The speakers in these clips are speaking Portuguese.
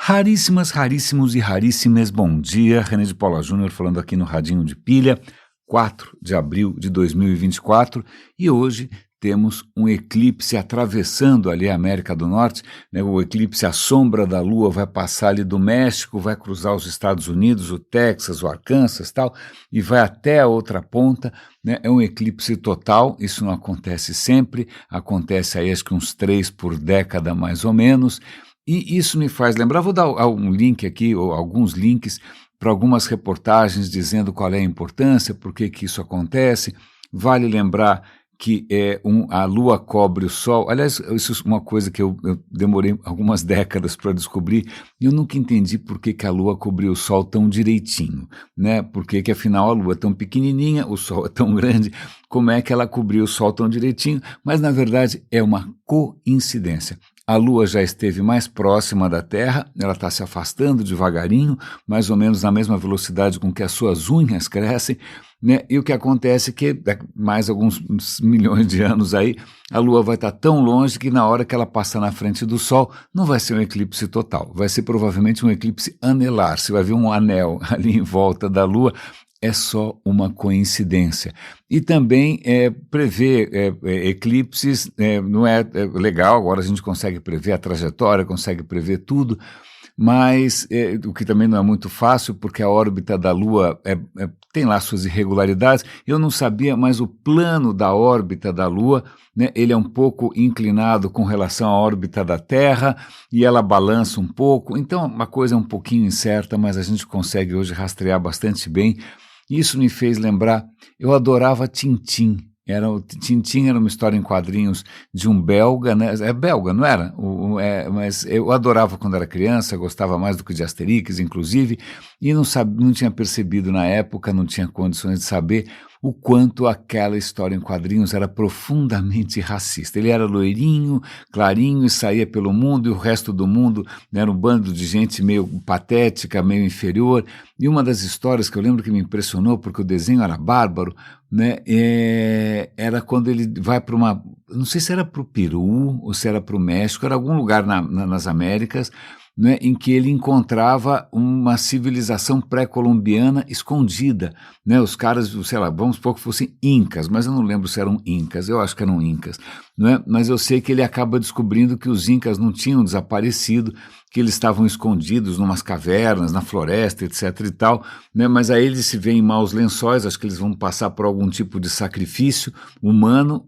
Raríssimas, raríssimos e raríssimas, bom dia, René de Paula Júnior falando aqui no Radinho de Pilha, 4 de abril de 2024, e hoje temos um eclipse atravessando ali a América do Norte, né? O eclipse à sombra da Lua vai passar ali do México, vai cruzar os Estados Unidos, o Texas, o Arkansas e tal, e vai até a outra ponta, né? É um eclipse total, isso não acontece sempre, acontece aí acho que uns 3 por década mais ou menos, e isso me faz lembrar, vou dar um link aqui, ou alguns links, para algumas reportagens dizendo qual é a importância, por que isso acontece. Vale lembrar que a Lua cobre o Sol. Aliás, isso é uma coisa que eu demorei algumas décadas para descobrir, e eu nunca entendi por que a Lua cobriu o Sol tão direitinho, né? Por que afinal a Lua é tão pequenininha, o Sol é tão grande, como é que ela cobriu o Sol tão direitinho? Mas na verdade é uma coincidência. A Lua já esteve mais próxima da Terra, ela está se afastando devagarinho, mais ou menos na mesma velocidade com que as suas unhas crescem, né? E o que acontece é que, mais alguns milhões de anos aí, a Lua vai estar tão longe que na hora que ela passar na frente do Sol, não vai ser um eclipse total, vai ser provavelmente um eclipse anelar, você vai ver um anel ali em volta da Lua. É só uma coincidência. E também prever eclipses não é legal, agora a gente consegue prever a trajetória, consegue prever tudo, mas o que também não é muito fácil, porque a órbita da Lua tem lá suas irregularidades. Eu não sabia, mas o plano da órbita da Lua, né, ele é um pouco inclinado com relação à órbita da Terra, e ela balança um pouco, então uma coisa é um pouquinho incerta, mas a gente consegue hoje rastrear bastante bem. Isso me fez lembrar, eu adorava Tintin. Tintin era uma história em quadrinhos de um belga, né? É belga, não era? Mas eu adorava quando era criança, gostava mais do que de Asterix, inclusive, e não tinha percebido na época, não tinha condições de saber o quanto aquela história em quadrinhos era profundamente racista. Ele era loirinho, clarinho e saía pelo mundo, e o resto do mundo, né, era um bando de gente meio patética, meio inferior. E uma das histórias que eu lembro que me impressionou, porque o desenho era bárbaro, né, era quando ele vai para não sei se era para o Peru ou se era para o México, era algum lugar nas Américas, né, em que ele encontrava uma civilização pré-colombiana escondida, né, os caras, sei lá, vamos supor que fossem incas, mas eu não lembro se eram incas, eu acho que eram incas, né, mas eu sei que ele acaba descobrindo que os incas não tinham desaparecido, que eles estavam escondidos numas cavernas, na floresta, etc e tal, né, mas aí eles se veem em maus lençóis, acho que eles vão passar por algum tipo de sacrifício humano.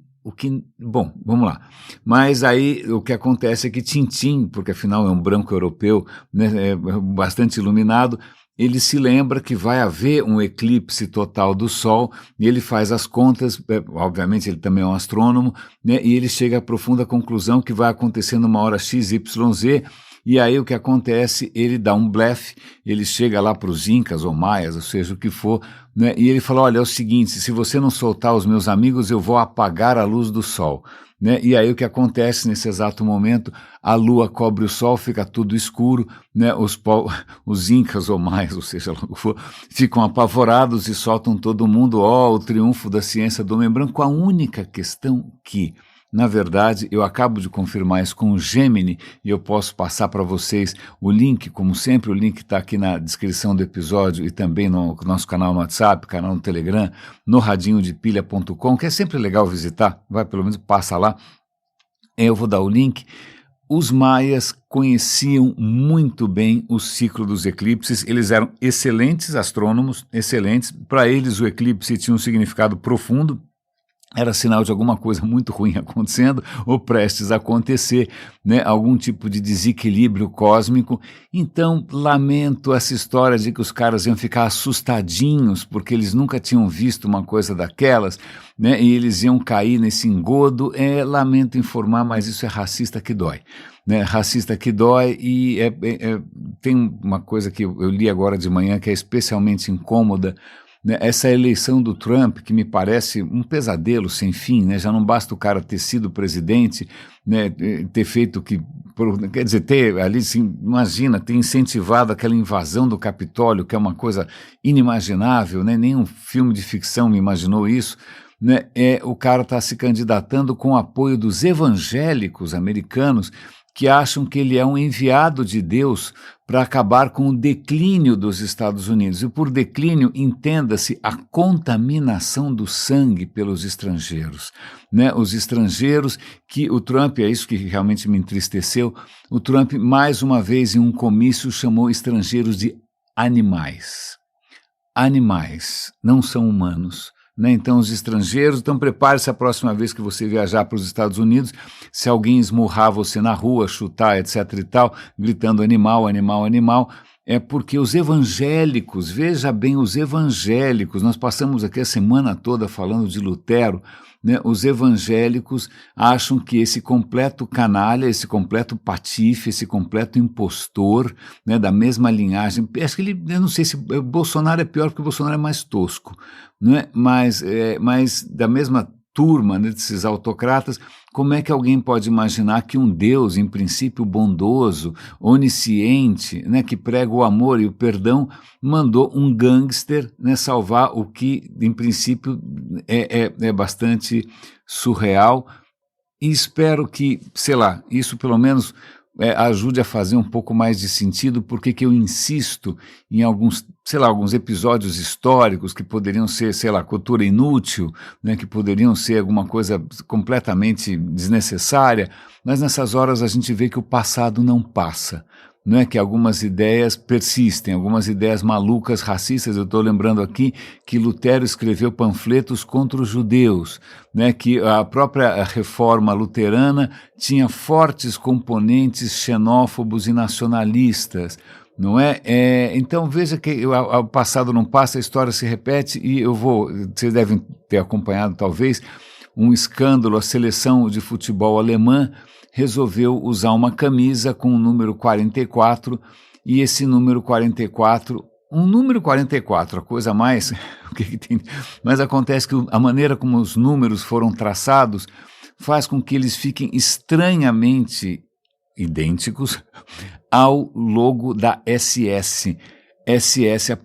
Bom, vamos lá. Mas aí o que acontece é que Tintin, porque afinal é um branco europeu, né, bastante iluminado, ele se lembra que vai haver um eclipse total do Sol, e ele faz as contas, obviamente ele também é um astrônomo, né, e ele chega à profunda conclusão que vai acontecer numa hora XYZ. E aí o que acontece, ele dá um blefe, ele chega lá para os incas ou maias, ou seja, o que for, né, e ele fala, olha, é o seguinte, se você não soltar os meus amigos, eu vou apagar a luz do Sol. Né? E aí o que acontece nesse exato momento, a Lua cobre o Sol, fica tudo escuro, né? Os incas ou maias, ou seja, ficam apavorados e soltam todo mundo, o triunfo da ciência do homem branco, a única questão que... Na verdade, eu acabo de confirmar isso com o Gemini, e eu posso passar para vocês o link, como sempre, o link está aqui na descrição do episódio e também no nosso canal no WhatsApp, canal no Telegram, no radinhodepilha.com, que é sempre legal visitar, vai, pelo menos passa lá, eu vou dar o link. Os maias conheciam muito bem o ciclo dos eclipses, eles eram excelentes astrônomos, excelentes, para eles o eclipse tinha um significado profundo, era sinal de alguma coisa muito ruim acontecendo ou prestes a acontecer, né? Algum tipo de desequilíbrio cósmico. Então, lamento essa história de que os caras iam ficar assustadinhos porque eles nunca tinham visto uma coisa daquelas, né? E eles iam cair nesse engodo. Lamento informar, mas isso é racista que dói. Né, racista que dói, e tem uma coisa que eu li agora de manhã que é especialmente incômoda, né, essa eleição do Trump, que me parece um pesadelo sem fim, né, já não basta o cara ter sido presidente, né, ter feito o que... Quer dizer, ter ali, assim, imagina, ter incentivado aquela invasão do Capitólio, que é uma coisa inimaginável, né, nenhum filme de ficção me imaginou isso, né, o cara está se candidatando com o apoio dos evangélicos americanos, que acham que ele é um enviado de Deus para acabar com o declínio dos Estados Unidos. E por declínio, entenda-se a contaminação do sangue pelos estrangeiros, né? Os estrangeiros que o Trump, é isso que realmente me entristeceu, o Trump mais uma vez em um comício chamou estrangeiros de animais. Animais, não são humanos. Né? Então, os estrangeiros, então prepare-se a próxima vez que você viajar para os Estados Unidos, se alguém esmurrar você na rua, chutar, etc. e tal, gritando animal, animal, animal, é porque os evangélicos, veja bem, os evangélicos, nós passamos aqui a semana toda falando de Lutero, né? Os evangélicos acham que esse completo canalha, esse completo patife, esse completo impostor, né, da mesma linhagem, acho que ele, eu não sei se Bolsonaro é pior porque o Bolsonaro é mais tosco, né? Mas da mesma turma, né, desses autocratas, como é que alguém pode imaginar que um Deus, em princípio bondoso, onisciente, né, que prega o amor e o perdão, mandou um gangster, né, salvar o que, em princípio, é bastante surreal, e espero que, sei lá, isso pelo menos ajude a fazer um pouco mais de sentido, porque que eu insisto em alguns, sei lá, alguns episódios históricos que poderiam ser, sei lá, cultura inútil, né, que poderiam ser alguma coisa completamente desnecessária, mas nessas horas a gente vê que o passado não passa. Não é que algumas ideias persistem, algumas ideias malucas, racistas. Eu estou lembrando aqui que Lutero escreveu panfletos contra os judeus, né, que a própria reforma luterana tinha fortes componentes xenófobos e nacionalistas, não é? Então veja que o passado não passa, a história se repete e vocês devem ter acompanhado talvez, um escândalo, a seleção de futebol alemã resolveu usar uma camisa com o número 44, e esse número 44, um número 44, a coisa mais, o que tem, mas acontece que a maneira como os números foram traçados faz com que eles fiquem estranhamente idênticos ao logo da SS. SS, a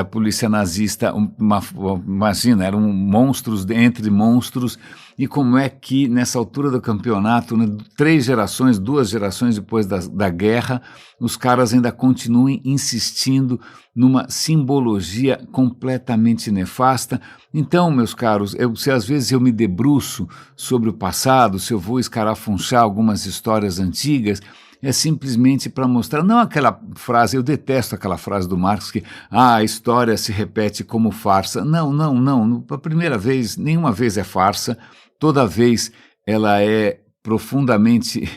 polícia nazista, imagina, eram monstros entre monstros, e como é que nessa altura do campeonato, né, 2 gerações depois da guerra, os caras ainda continuem insistindo numa simbologia completamente nefasta. Então, meus caros, se às vezes eu me debruço sobre o passado, se eu vou escarafunchar algumas histórias antigas, é simplesmente para mostrar, não aquela frase, eu detesto aquela frase do Marx que a história se repete como farsa. Não, a primeira vez, nenhuma vez é farsa, toda vez ela é profundamente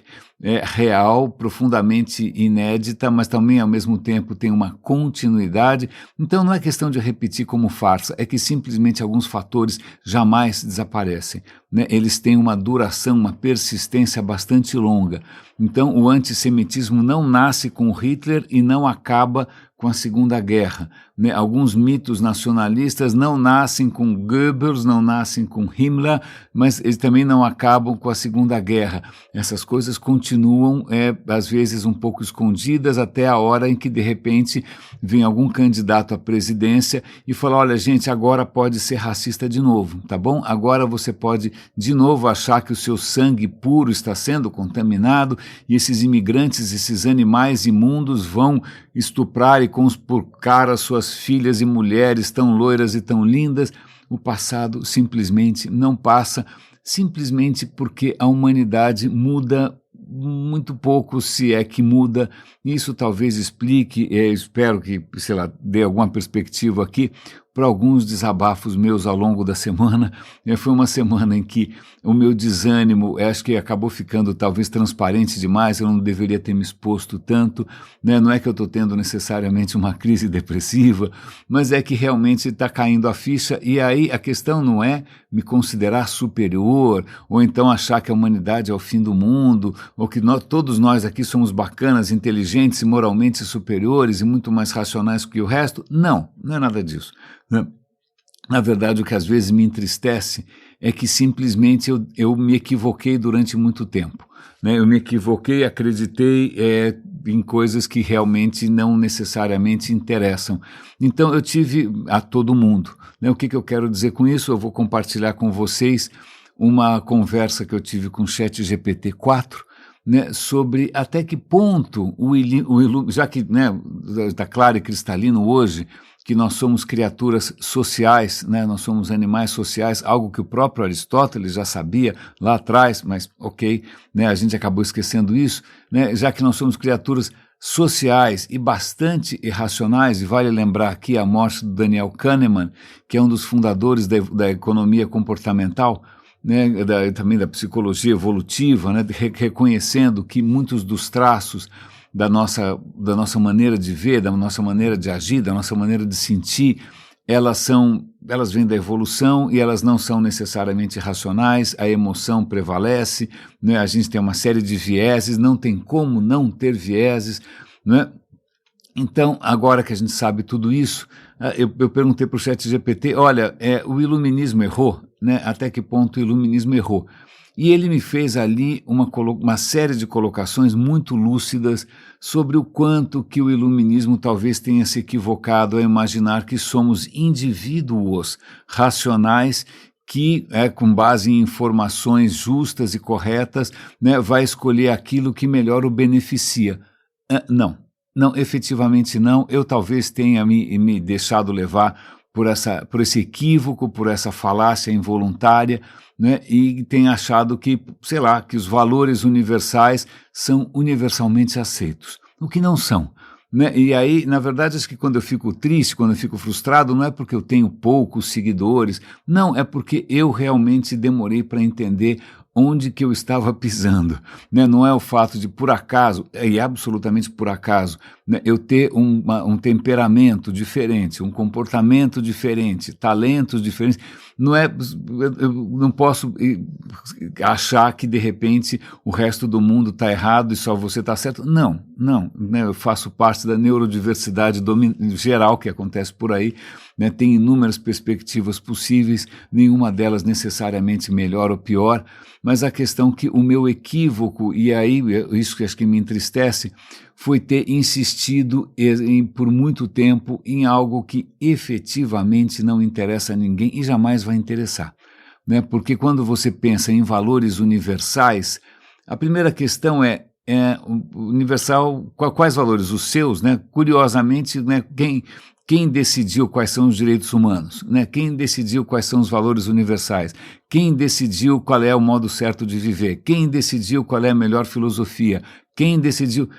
real, profundamente inédita, mas também ao mesmo tempo tem uma continuidade. Então não é questão de repetir como farsa, é que simplesmente alguns fatores jamais desaparecem, né? Eles têm uma duração, uma persistência bastante longa. Então o antissemitismo não nasce com Hitler e não acaba com a Segunda Guerra, né? Alguns mitos nacionalistas não nascem com Goebbels, não nascem com Himmler, mas eles também não acabam com a Segunda Guerra. Essas coisas continuam, às vezes, um pouco escondidas até a hora em que, de repente, vem algum candidato à presidência e fala, olha, gente, agora pode ser racista de novo, tá bom? Agora você pode, de novo, achar que o seu sangue puro está sendo contaminado e esses imigrantes, esses animais imundos vão estuprar e conspurcar as suas filhas e mulheres tão loiras e tão lindas. O passado simplesmente não passa, simplesmente porque a humanidade muda muito pouco, se é que muda. Isso talvez explique, espero que, sei lá, dê alguma perspectiva aqui para alguns desabafos meus ao longo da semana. Foi uma semana em que o meu desânimo, acho que acabou ficando talvez transparente demais, eu não deveria ter me exposto tanto, né? Não é que eu estou tendo necessariamente uma crise depressiva, mas é que realmente está caindo a ficha, e aí a questão não é me considerar superior, ou então achar que a humanidade é o fim do mundo, ou que todos nós aqui somos bacanas, inteligentes e moralmente superiores e muito mais racionais que o resto. Não é nada disso. Na verdade, o que às vezes me entristece é que simplesmente eu me equivoquei durante muito tempo, né? Eu me equivoquei, acreditei em coisas que realmente não necessariamente interessam. Então eu tive a todo mundo, né? O que eu quero dizer com isso? Eu vou compartilhar com vocês uma conversa que eu tive com o ChatGPT 4, né, sobre até que ponto já que, né, está claro e cristalino hoje que nós somos criaturas sociais, né, nós somos animais sociais, algo que o próprio Aristóteles já sabia lá atrás, mas ok, né, a gente acabou esquecendo isso, né, já que nós somos criaturas sociais e bastante irracionais, e vale lembrar aqui a morte do Daniel Kahneman, que é um dos fundadores da economia comportamental, né, também da psicologia evolutiva, né, reconhecendo que muitos dos traços da nossa maneira de ver, da nossa maneira de agir, da nossa maneira de sentir, elas vêm da evolução e elas não são necessariamente racionais, a emoção prevalece, né, a gente tem uma série de vieses, não tem como não ter vieses, né? Então, agora que a gente sabe tudo isso, eu perguntei para o ChatGPT, olha, o iluminismo errou, né? Até que ponto o iluminismo errou? E ele me fez ali uma série de colocações muito lúcidas sobre o quanto que o iluminismo talvez tenha se equivocado a imaginar que somos indivíduos racionais que, com base em informações justas e corretas, né, vai escolher aquilo que melhor o beneficia. Não. Não, efetivamente não. Eu talvez tenha me deixado levar por esse equívoco, por essa falácia involuntária, né, e tenha achado que, sei lá, que os valores universais são universalmente aceitos, o que não são. Né? E aí, na verdade, acho que quando eu fico triste, quando eu fico frustrado, não é porque eu tenho poucos seguidores, não, é porque eu realmente demorei para entender onde que eu estava pisando, né? Não é o fato de, por acaso, e absolutamente por acaso, né, eu ter um temperamento diferente, um comportamento diferente, talentos diferentes, eu não posso achar que de repente o resto do mundo está errado e só você está certo. Não, né, eu faço parte da neurodiversidade geral que acontece por aí, né, tem inúmeras perspectivas possíveis, nenhuma delas necessariamente melhor ou pior, mas a questão que o meu equívoco, e aí isso que acho que me entristece, foi ter insistido por muito tempo em algo que efetivamente não interessa a ninguém e jamais vai interessar, né? Porque quando você pensa em valores universais, a primeira questão universal, quais valores? Os seus, né? Curiosamente, né, quem decidiu quais são os direitos humanos? Né? Quem decidiu quais são os valores universais? Quem decidiu qual é o modo certo de viver? Quem decidiu qual é a melhor filosofia? Quem decidiu...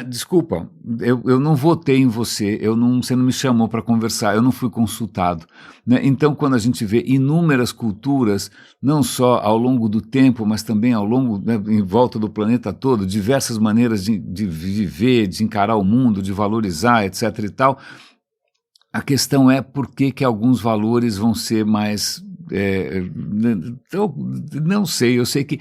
desculpa, eu não votei em você, você não me chamou para conversar, eu não fui consultado. Né? Então, quando a gente vê inúmeras culturas, não só ao longo do tempo, mas também ao longo, né, em volta do planeta todo, diversas maneiras de viver, de encarar o mundo, de valorizar, etc. e tal, a questão é por que alguns valores vão ser mais... eu não sei, eu sei que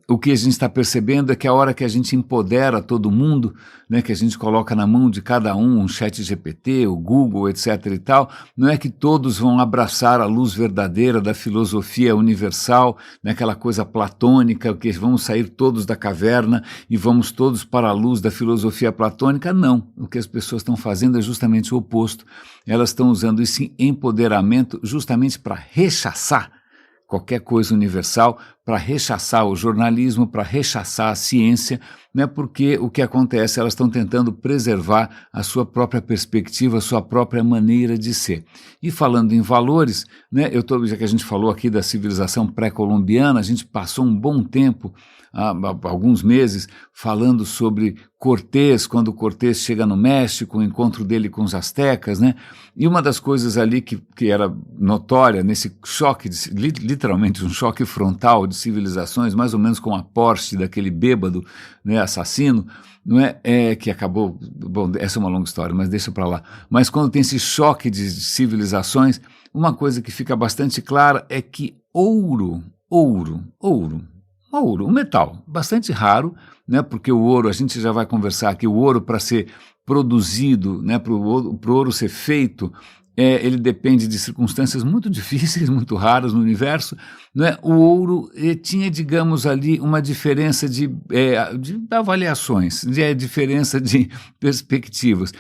o que a gente está percebendo é que a hora que a gente empodera todo mundo, né, que a gente coloca na mão de cada um ChatGPT, o Google, etc. e tal, não é que todos vão abraçar a luz verdadeira da filosofia universal, né, aquela coisa platônica, que vamos sair todos da caverna e vamos todos para a luz da filosofia platônica. Não, o que as pessoas estão fazendo é justamente o oposto. Elas estão usando esse empoderamento justamente para rechaçar qualquer coisa universal, para rechaçar o jornalismo, para rechaçar a ciência, né, porque o que acontece, elas estão tentando preservar a sua própria perspectiva, a sua própria maneira de ser. E falando em valores, né, já que a gente falou aqui da civilização pré-colombiana, a gente passou um bom tempo, há alguns meses, falando sobre Cortés, quando Cortés chega no México, o encontro dele com os astecas, né? E uma das coisas ali que era notória nesse choque, literalmente um choque frontal de civilizações, mais ou menos com a Porsche daquele bêbado, né, assassino, não é que acabou, bom, essa é uma longa história, mas deixa para lá. Mas quando tem esse choque de civilizações, uma coisa que fica bastante clara é que ouro, um metal bastante raro, né, porque o ouro, a gente já vai conversar que o ouro, para ser produzido, né, para o ouro ser feito, ele depende de circunstâncias muito difíceis, muito raras no universo, né? O ouro tinha, digamos, ali uma diferença de avaliações, diferença de perspectivas.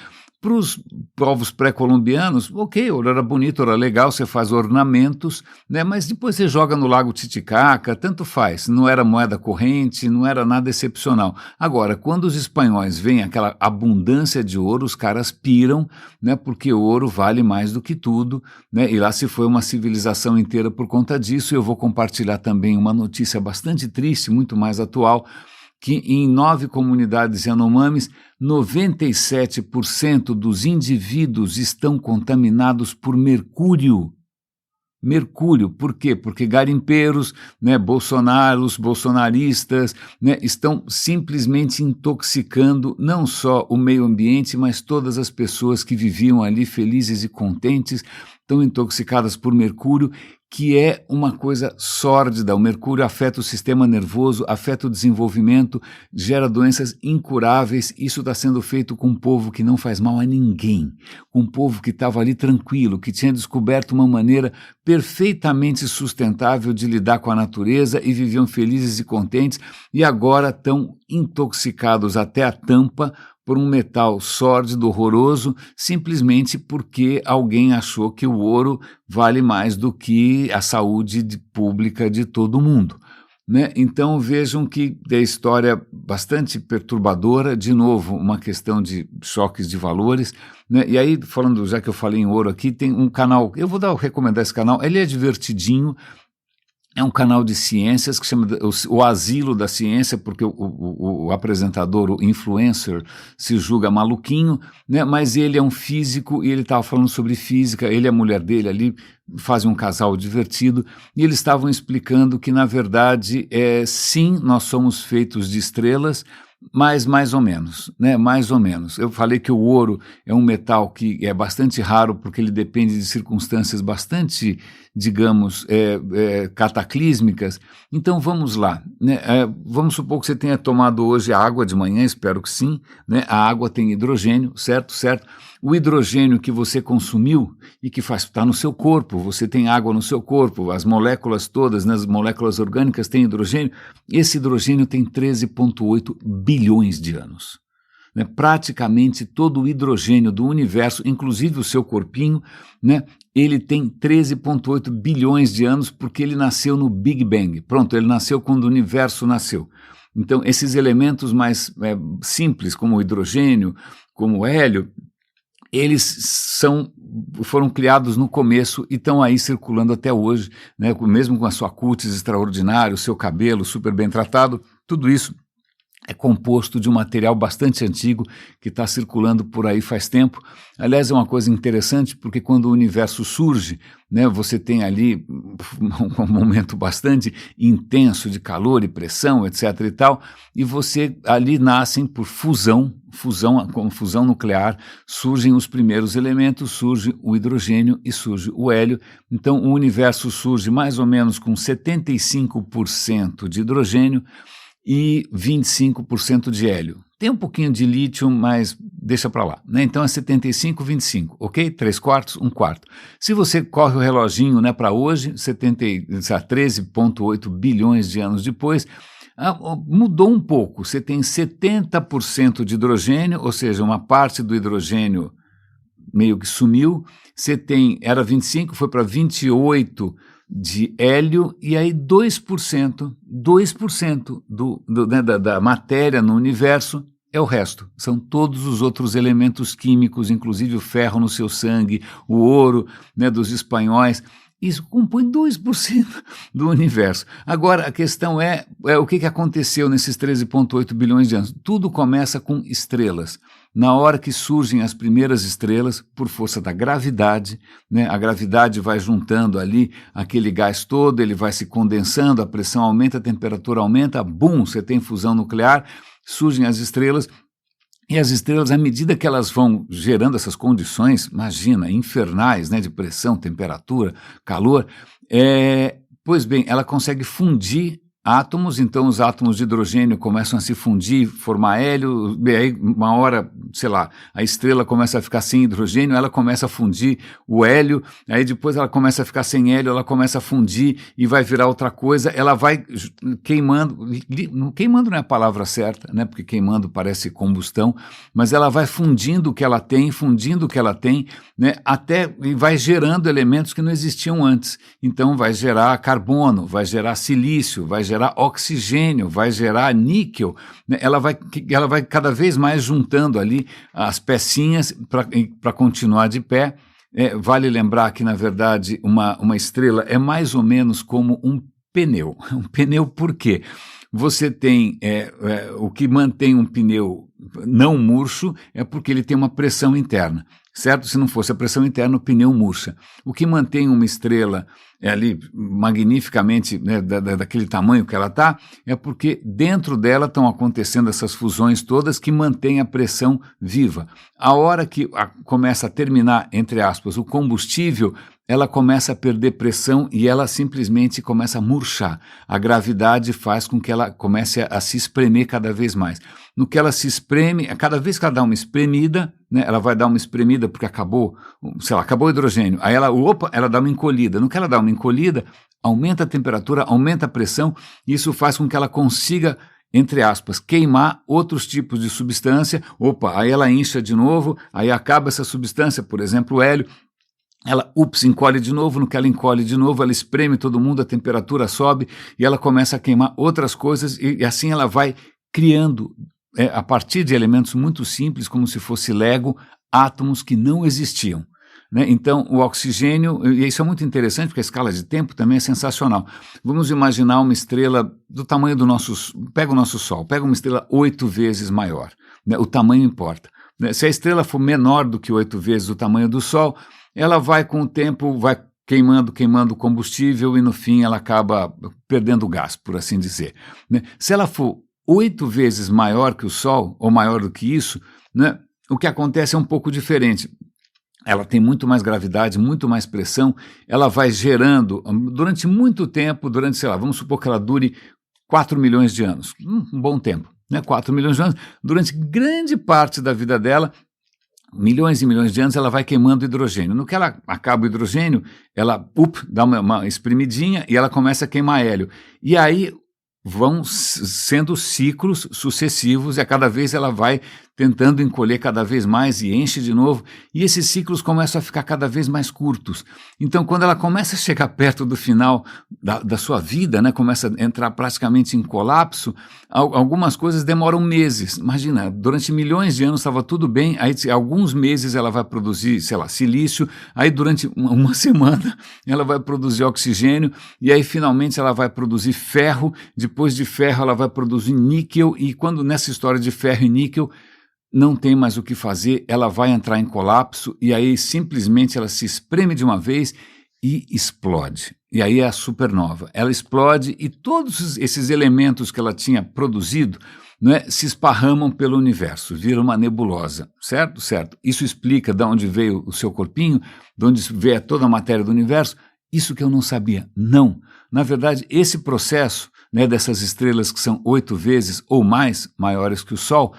Para os povos pré-colombianos, ok, ouro era bonito, ouro era legal, você faz ornamentos, né, mas depois você joga no Lago Titicaca, tanto faz, não era moeda corrente, não era nada excepcional. Agora, quando os espanhóis veem aquela abundância de ouro, os caras piram, né, porque ouro vale mais do que tudo, né, e lá se foi uma civilização inteira por conta disso. Eu vou compartilhar também uma notícia bastante triste, muito mais atual, que em 9 comunidades Yanomamis, 97% dos indivíduos estão contaminados por mercúrio. Mercúrio, por quê? Porque garimpeiros, né, os bolsonaristas, né, estão simplesmente intoxicando não só o meio ambiente, mas todas as pessoas que viviam ali felizes e contentes, estão intoxicadas por mercúrio, que é uma coisa sórdida. O mercúrio afeta o sistema nervoso, afeta o desenvolvimento, gera doenças incuráveis. Isso está sendo feito com um povo que não faz mal a ninguém, com um povo que estava ali tranquilo, que tinha descoberto uma maneira perfeitamente sustentável de lidar com a natureza e viviam felizes e contentes, e agora estão intoxicados até a tampa por um metal sórdido, horroroso, simplesmente porque alguém achou que o ouro vale mais do que a saúde pública de todo mundo, né? Então vejam que é história bastante perturbadora, de novo, uma questão de choques de valores, né? E aí, falando, já que eu falei em ouro aqui, tem um canal, eu vou recomendar esse canal, ele é divertidinho. É um canal de ciências que chama o Asilo da Ciência, porque o apresentador, o influencer, se julga maluquinho, né? Mas ele é um físico e ele estava falando sobre física, ele e a mulher dele ali fazem um casal divertido, e eles estavam explicando que, na verdade, sim, nós somos feitos de estrelas, mas mais ou menos, né? Mais ou menos. Eu falei que o ouro é um metal que é bastante raro porque ele depende de circunstâncias bastante, digamos, cataclísmicas. Então vamos lá, né? Vamos supor que você tenha tomado hoje água de manhã, espero que sim, né? A água tem hidrogênio, certo? Certo? O hidrogênio que você consumiu e que está no seu corpo, você tem água no seu corpo, as moléculas todas, né, as moléculas orgânicas têm hidrogênio, esse hidrogênio tem 13,8 bilhões de anos. Né? Praticamente todo o hidrogênio do universo, inclusive o seu corpinho, né, ele tem 13,8 bilhões de anos porque ele nasceu no Big Bang. Pronto, ele nasceu quando o universo nasceu. Então, esses elementos mais simples, como o hidrogênio, como o hélio, eles foram criados no começo e estão aí circulando até hoje, né? Mesmo com a sua cutis extraordinária, o seu cabelo super bem tratado, tudo isso é composto de um material bastante antigo que está circulando por aí faz tempo. Aliás, é uma coisa interessante porque quando o universo surge, né, você tem ali um momento bastante intenso de calor e pressão, etc. e tal, e você ali nascem por fusão nuclear, surgem os primeiros elementos, surge o hidrogênio e surge o hélio. Então o universo surge mais ou menos com 75% de hidrogênio e 25% de hélio. Tem um pouquinho de lítio, mas deixa para lá, né? Então é 75, 25, ok? 3/4, 1/4. Se você corre o reloginho, né, para hoje, 13,8 bilhões de anos depois, mudou um pouco. Você tem 70% de hidrogênio, ou seja, uma parte do hidrogênio meio que sumiu. Era 25, foi para 28 de hélio, e aí 2% da matéria no universo é o resto. São todos os outros elementos químicos, inclusive o ferro no seu sangue, o ouro, né, dos espanhóis. Isso compõe 2% do universo. Agora, a questão é o que aconteceu nesses 13,8 bilhões de anos. Tudo começa com estrelas. Na hora que surgem as primeiras estrelas, por força da gravidade, né, a gravidade vai juntando ali aquele gás todo, ele vai se condensando, a pressão aumenta, a temperatura aumenta, bum, você tem fusão nuclear, surgem as estrelas. E as estrelas, à medida que elas vão gerando essas condições, imagina, infernais, né, de pressão, temperatura, calor, pois bem, ela consegue fundir átomos. Então os átomos de hidrogênio começam a se fundir, formar hélio, e aí uma hora sei lá, a estrela começa a ficar sem hidrogênio, ela começa a fundir o hélio, aí depois ela começa a ficar sem hélio, ela começa a fundir e vai virar outra coisa, ela vai queimando não é a palavra certa, né, porque queimando parece combustão, mas ela vai fundindo o que ela tem, né, até e vai gerando elementos que não existiam antes. Então vai gerar carbono, vai gerar silício, vai gerar oxigênio, vai gerar níquel, né? Ela vai cada vez mais juntando ali as pecinhas para continuar de pé. Vale lembrar que, na verdade, uma estrela é mais ou menos como um pneu. Um pneu por quê? Você tem o que mantém um pneu não murcho é porque ele tem uma pressão interna, certo? Se não fosse a pressão interna, o pneu murcha. O que mantém uma estrela ali magnificamente, né, daquele tamanho que ela está, é porque dentro dela estão acontecendo essas fusões todas que mantêm a pressão viva. A hora que começa a terminar, entre aspas, o combustível, ela começa a perder pressão e ela simplesmente começa a murchar. A gravidade faz com que ela comece a se espremer cada vez mais. No que ela se espreme, cada vez que ela dá uma espremida, né, ela vai dar uma espremida porque acabou o hidrogênio, aí ela dá uma encolhida. No que ela dá uma encolhida, aumenta a temperatura, aumenta a pressão, e isso faz com que ela consiga, entre aspas, queimar outros tipos de substância. Aí ela incha de novo, aí acaba essa substância, por exemplo, o hélio. Ela, encolhe de novo, no que ela encolhe de novo, ela espreme todo mundo, a temperatura sobe e ela começa a queimar outras coisas e assim ela vai criando, a partir de elementos muito simples, como se fosse Lego, átomos que não existiam, né? Então, o oxigênio, e isso é muito interessante porque a escala de tempo também é sensacional. Vamos imaginar uma estrela do tamanho pega o nosso Sol, pega uma estrela 8 vezes maior, né? O tamanho importa, né? Se a estrela for menor do que 8 vezes o tamanho do Sol, ela vai com o tempo, vai queimando combustível e no fim ela acaba perdendo gás, por assim dizer, né? Se ela for 8 vezes maior que o Sol, ou maior do que isso, né, o que acontece é um pouco diferente. Ela tem muito mais gravidade, muito mais pressão, ela vai gerando durante muito tempo, vamos supor que ela dure 4 milhões de anos, um bom tempo, né? 4 milhões de anos, durante grande parte da vida dela, milhões e milhões de anos, ela vai queimando hidrogênio. No que ela acaba o hidrogênio, ela dá uma espremidinha e ela começa a queimar hélio. E aí vão sendo ciclos sucessivos e a cada vez ela vai tentando encolher cada vez mais e enche de novo, e esses ciclos começam a ficar cada vez mais curtos. Então, quando ela começa a chegar perto do final da sua vida, né, começa a entrar praticamente em colapso, algumas coisas demoram meses. Imagina, durante milhões de anos estava tudo bem, aí alguns meses ela vai produzir, silício, aí durante uma semana ela vai produzir oxigênio, e aí finalmente ela vai produzir ferro, depois de ferro ela vai produzir níquel, e quando nessa história de ferro e níquel não tem mais o que fazer, ela vai entrar em colapso e aí simplesmente ela se espreme de uma vez e explode. E aí é a supernova. Ela explode e todos esses elementos que ela tinha produzido, né, se esparramam pelo universo, vira uma nebulosa, certo? Certo. Isso explica de onde veio o seu corpinho, de onde veio toda a matéria do universo. Isso que eu não sabia. Não. Na verdade, esse processo, né, dessas estrelas que são 8 vezes ou mais maiores que o Sol,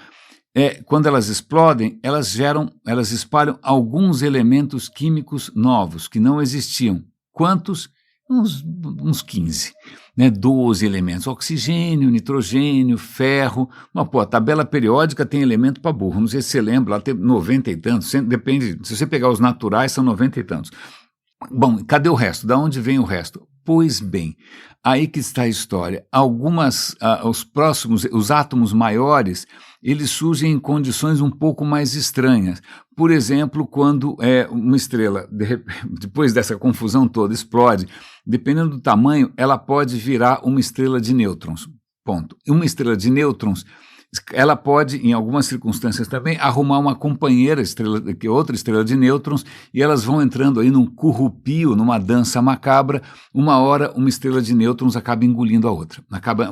quando elas explodem, elas espalham alguns elementos químicos novos que não existiam. Quantos? Uns 15, né? 12 elementos: oxigênio, nitrogênio, ferro. A tabela periódica tem elemento para burro. Não sei se você lembra, lá tem 90 e tantos. Depende, se você pegar os naturais, são 90 e tantos. Bom, cadê o resto? Da onde vem o resto? Pois bem, aí que está a história. Os átomos maiores, eles surgem em condições um pouco mais estranhas. Por exemplo, quando uma estrela, depois dessa confusão toda, explode, dependendo do tamanho, ela pode virar uma estrela de nêutrons. Ponto. E uma estrela de nêutrons, ela pode, em algumas circunstâncias também, arrumar uma companheira, outra estrela de nêutrons, e elas vão entrando aí num currupio, numa dança macabra. Uma hora, uma estrela de nêutrons acaba engolindo a outra.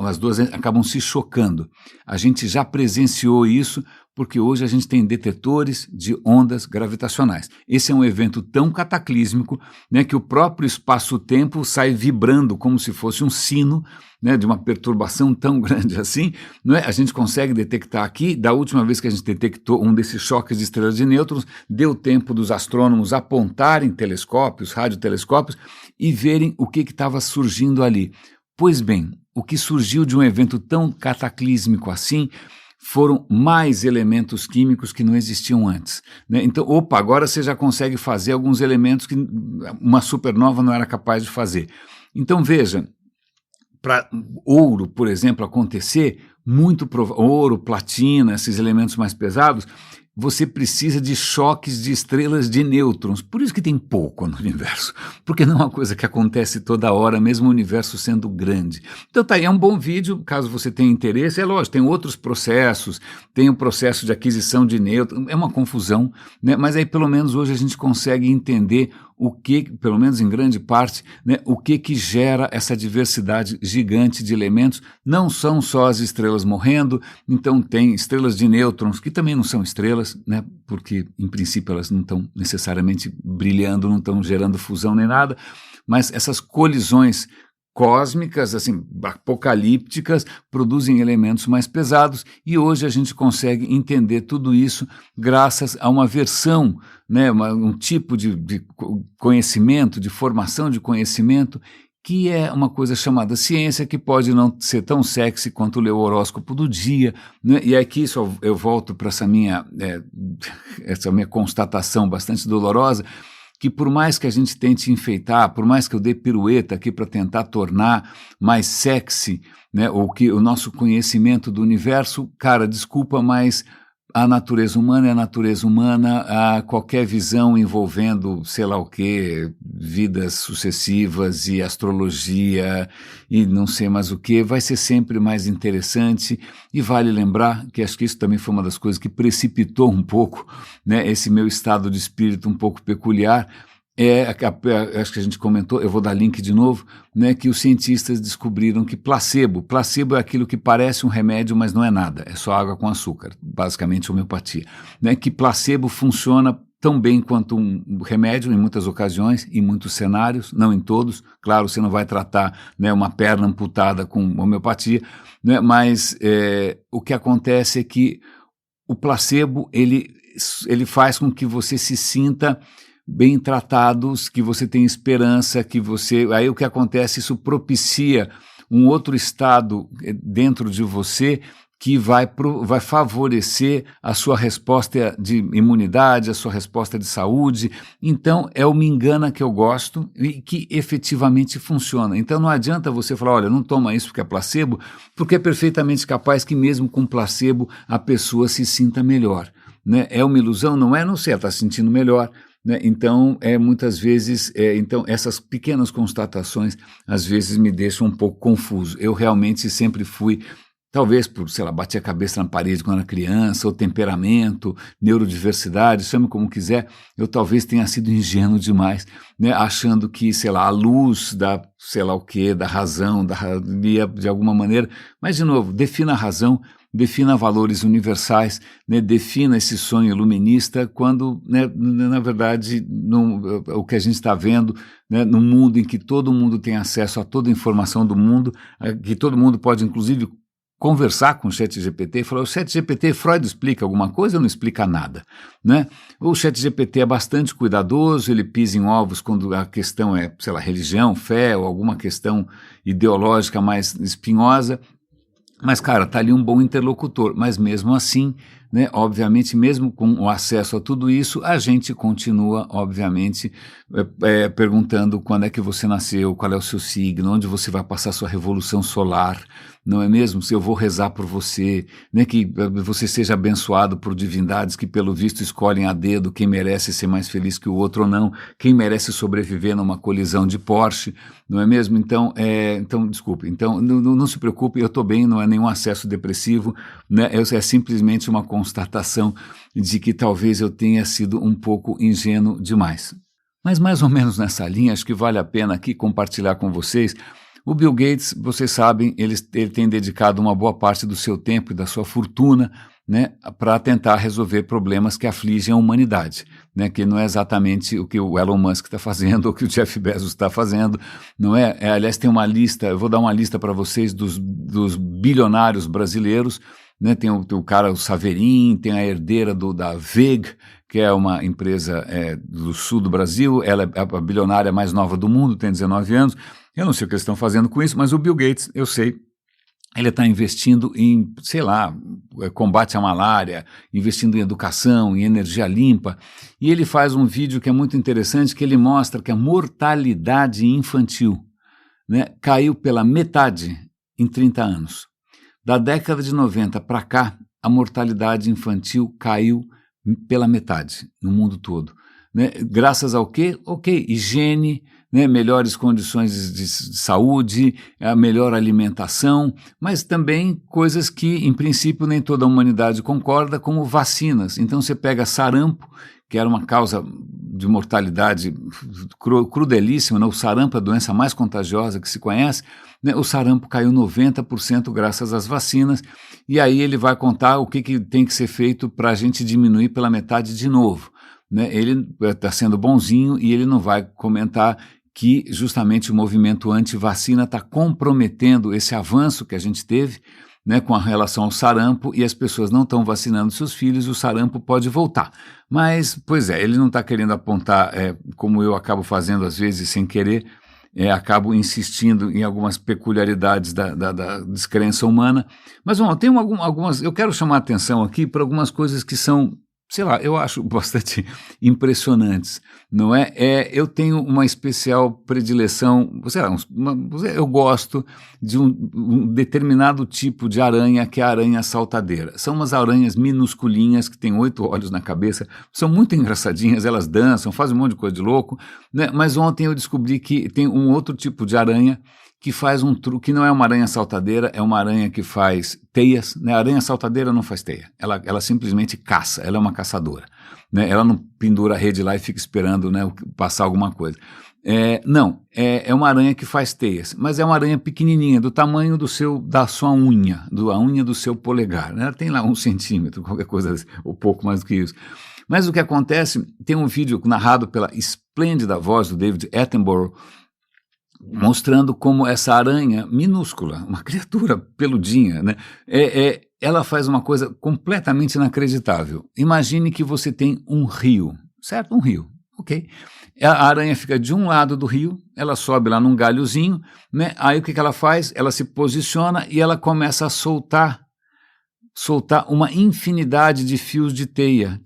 As duas acabam se chocando. A gente já presenciou isso, Porque hoje a gente tem detetores de ondas gravitacionais. Esse é um evento tão cataclísmico, né, que o próprio espaço-tempo sai vibrando como se fosse um sino, né, de uma perturbação tão grande assim. Não é? A gente consegue detectar aqui, da última vez que a gente detectou um desses choques de estrelas de nêutrons, deu tempo dos astrônomos apontarem telescópios, radiotelescópios, e verem o que estava surgindo ali. Pois bem, o que surgiu de um evento tão cataclísmico assim foram mais elementos químicos que não existiam antes, né? Então, agora você já consegue fazer alguns elementos que uma supernova não era capaz de fazer. Então, veja, para ouro, por exemplo, acontecer, ouro, platina, esses elementos mais pesados, você precisa de choques de estrelas de nêutrons. Por isso que tem pouco no universo, porque não é uma coisa que acontece toda hora, mesmo o universo sendo grande. Então tá aí, é um bom vídeo, caso você tenha interesse. É lógico, tem outros processos, tem o processo de aquisição de nêutrons, é uma confusão, né? Mas aí pelo menos hoje a gente consegue entender o que, pelo menos em grande parte, né, o que gera essa diversidade gigante de elementos. Não são só as estrelas morrendo, então tem estrelas de nêutrons, que também não são estrelas, né, porque em princípio elas não estão necessariamente brilhando, não estão gerando fusão nem nada, mas essas colisões cósmicas, assim, apocalípticas, produzem elementos mais pesados, e hoje a gente consegue entender tudo isso graças a uma versão, né, um tipo de conhecimento, de formação de conhecimento, que é uma coisa chamada ciência, que pode não ser tão sexy quanto ler o horóscopo do dia, né? E aqui eu volto para essa minha constatação bastante dolorosa, que por mais que a gente tente enfeitar, por mais que eu dê pirueta aqui para tentar tornar mais sexy, né, o nosso conhecimento do universo, cara, desculpa, mas a natureza humana é a natureza humana, a qualquer visão envolvendo, sei lá o quê, vidas sucessivas e astrologia e não sei mais o quê, vai ser sempre mais interessante. E vale lembrar que acho que isso também foi uma das coisas que precipitou um pouco, né, esse meu estado de espírito um pouco peculiar. Acho que a gente comentou, eu vou dar link de novo, né, que os cientistas descobriram que placebo é aquilo que parece um remédio, mas não é nada, é só água com açúcar, basicamente homeopatia, né, que placebo funciona tão bem quanto um remédio em muitas ocasiões, em muitos cenários, não em todos, claro, você não vai tratar, né, uma perna amputada com homeopatia, né, mas o que acontece é que o placebo, ele faz com que você se sinta bem tratados, que você tem esperança, aí o que acontece, isso propicia um outro estado dentro de você que vai favorecer a sua resposta de imunidade, a sua resposta de saúde. Então, é uma engana que eu gosto e que efetivamente funciona. Então, não adianta você falar, olha, não toma isso porque é placebo, porque é perfeitamente capaz que mesmo com placebo a pessoa se sinta melhor, né? É uma ilusão? Não é? Não sei, ela está se sentindo melhor, né? Então, muitas vezes, então essas pequenas constatações às vezes me deixam um pouco confuso. Eu realmente sempre fui, talvez por, sei lá, bater a cabeça na parede quando era criança, ou temperamento, neurodiversidade, chame como quiser, eu talvez tenha sido ingênuo demais, né, achando que, sei lá, a luz da, sei lá o quê, da razão, de alguma maneira, mas de novo, defina a razão, defina valores universais, né, defina esse sonho iluminista quando, né, na verdade, o que a gente está vendo, né, num mundo em que todo mundo tem acesso a toda a informação do mundo, que todo mundo pode, inclusive, conversar com o ChatGPT e falar, o ChatGPT, Freud explica alguma coisa ou não explica nada, né? O ChatGPT é bastante cuidadoso, ele pisa em ovos quando a questão é, sei lá, religião, fé ou alguma questão ideológica mais espinhosa. Mas, cara, tá ali um bom interlocutor, mas mesmo assim, né, obviamente, mesmo com o acesso a tudo isso, a gente continua, obviamente, perguntando quando é que você nasceu, qual é o seu signo, onde você vai passar sua revolução solar, não é mesmo? Se eu vou rezar por você, né, que você seja abençoado por divindades que, pelo visto, escolhem a dedo quem merece ser mais feliz que o outro ou não, quem merece sobreviver numa colisão de Porsche, não é mesmo? Então, desculpe, então não se preocupe, eu estou bem, não é nenhum acesso depressivo, né? É simplesmente uma constatação de que talvez eu tenha sido um pouco ingênuo demais. Mas mais ou menos nessa linha, acho que vale a pena aqui compartilhar com vocês O Bill Gates, vocês sabem, ele tem dedicado uma boa parte do seu tempo e da sua fortuna, né, para tentar resolver problemas que afligem a humanidade, né, que não é exatamente o que o Elon Musk está fazendo ou o que o Jeff Bezos está fazendo, não é? Aliás, tem uma lista, eu vou dar uma lista para vocês dos bilionários brasileiros, né, tem o cara, o Saverin, tem a herdeira da WEG, que é uma empresa do sul do Brasil, ela é a bilionária mais nova do mundo, tem 19 anos, eu não sei o que eles estão fazendo com isso, mas o Bill Gates, eu sei, ele está investindo em, sei lá, combate à malária, investindo em educação, em energia limpa, e ele faz um vídeo que é muito interessante, que ele mostra que a mortalidade infantil, né, caiu pela metade em 30 anos. Da década de 90 para cá, a mortalidade infantil caiu pela metade no mundo todo, né? Graças ao quê? Ok, higiene, né, melhores condições de saúde, a melhor alimentação, mas também coisas que, em princípio, nem toda a humanidade concorda, como vacinas. Então você pega sarampo, que era uma causa de mortalidade crudelíssima, né? O sarampo é a doença mais contagiosa que se conhece, né? O sarampo caiu 90% graças às vacinas, e aí ele vai contar o que tem que ser feito para a gente diminuir pela metade de novo, né? Ele está sendo bonzinho e ele não vai comentar que justamente o movimento anti-vacina está comprometendo esse avanço que a gente teve, né, com a relação ao sarampo, e as pessoas não estão vacinando seus filhos, o sarampo pode voltar. Mas, pois é, ele não está querendo apontar, como eu acabo fazendo às vezes sem querer, acabo insistindo em algumas peculiaridades da descrença humana. Mas, bom, tem algumas, eu quero chamar a atenção aqui para algumas coisas que são, sei lá, eu acho bastante impressionantes, não é? Eu tenho uma especial predileção, sei lá, eu gosto de um determinado tipo de aranha, que é a aranha saltadeira. São umas aranhas minusculinhas que têm 8 olhos na cabeça, são muito engraçadinhas, elas dançam, fazem um monte de coisa de louco, né? Mas ontem eu descobri que tem um outro tipo de aranha que faz um truque, que não é uma aranha saltadeira, é uma aranha que faz teias, né? A aranha saltadeira não faz teia, ela simplesmente caça, ela é uma caçadora, né? Ela não pendura a rede lá e fica esperando, né, passar alguma coisa. Não, é uma aranha que faz teias, mas é uma aranha pequenininha, do tamanho da sua unha, a unha do seu polegar, né? Ela tem lá 1 centímetro, qualquer coisa, ou pouco mais do que isso. Mas o que acontece, tem um vídeo narrado pela esplêndida voz do David Attenborough, mostrando como essa aranha minúscula, uma criatura peludinha, né, ela faz uma coisa completamente inacreditável. Imagine que você tem um rio, certo? Um rio, ok? A aranha fica de um lado do rio, ela sobe lá num galhozinho, né? Aí o que ela faz? Ela se posiciona e ela começa a soltar uma infinidade de fios de teia.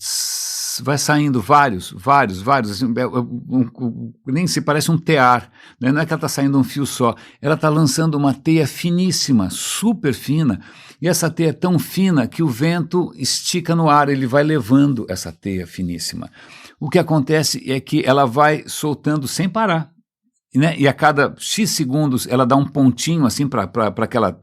Vai saindo vários, assim, nem se parece um tear, né? Não é que ela está saindo um fio só, ela está lançando uma teia finíssima, super fina, e essa teia é tão fina que o vento estica no ar, ele vai levando essa teia finíssima. O que acontece é que ela vai soltando sem parar, né? E a cada X segundos ela dá um pontinho assim para aquela